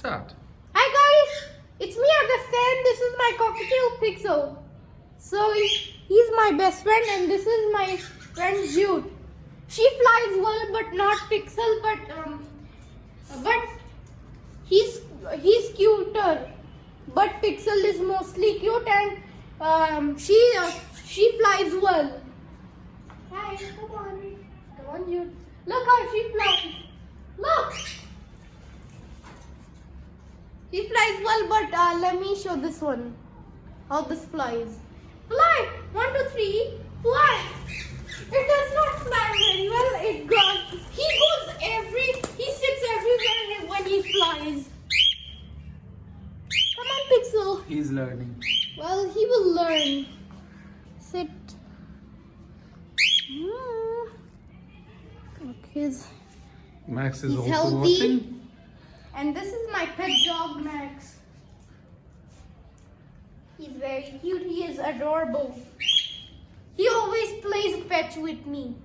Start. Hi guys, it's me Augustine. This is my cockatiel Pixel. So he's my best friend and this is my friend Jude. She flies well but not Pixel, but he's cuter. But Pixel is mostly cute and she flies well. Hi, come on Jude. Look how she flies. Look. He flies well, but let me show this one. How this flies. Fly! 1, 2, 3. Fly! It does not fly very well. He sits everywhere when he flies. Come on, Pixel. He's learning. Well, he will learn. Sit. Okay. Max is He's also healthy. watching. And this is my pet dog, Max. He's very cute. He is adorable. He always plays fetch with me.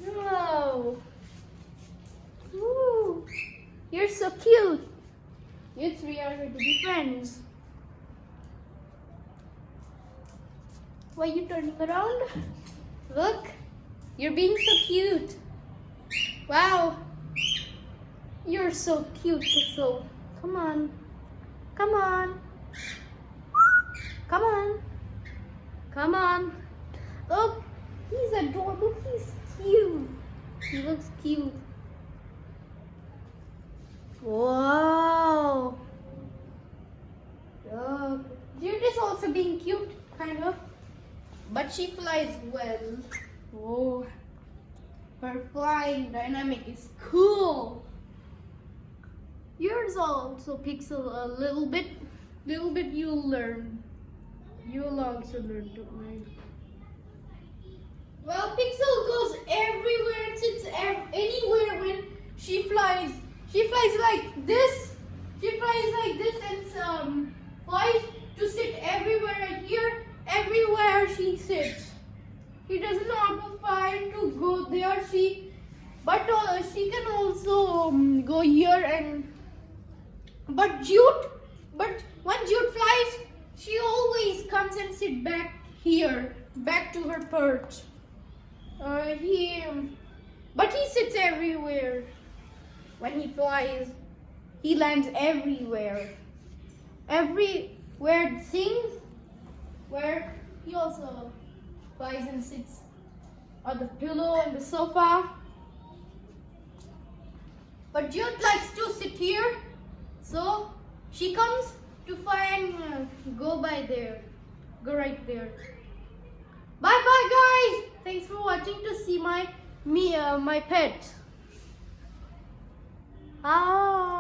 Whoa. Ooh. You're so cute. You three are going to be friends. Why are you turning around? Look. You're being so cute. Wow, you're so cute, Pixel. Come on, come on, come on, come on. Look, he's adorable. He's cute. He looks cute. Wow. Look, Jude is also being cute, kind of, but she flies well. Oh. Her flying dynamic is cool. Yours also, Pixel, a little bit you'll learn. You'll also learn to fly. Well, Pixel goes everywhere and sits anywhere when she flies. She flies like this. She flies like this and flies to sit everywhere right here. Everywhere she sits. She doesn't know how to fly to go there. She can also go here but when Jude flies, she always comes and sit back here, back to her perch. He sits everywhere. When he flies, he lands everywhere. Everywhere it sings, where he also flies and sits on the pillow and the sofa. But Jude likes to sit here, so she comes to fly and go right there. Bye bye guys. Thanks for watching to see my pet. Ah.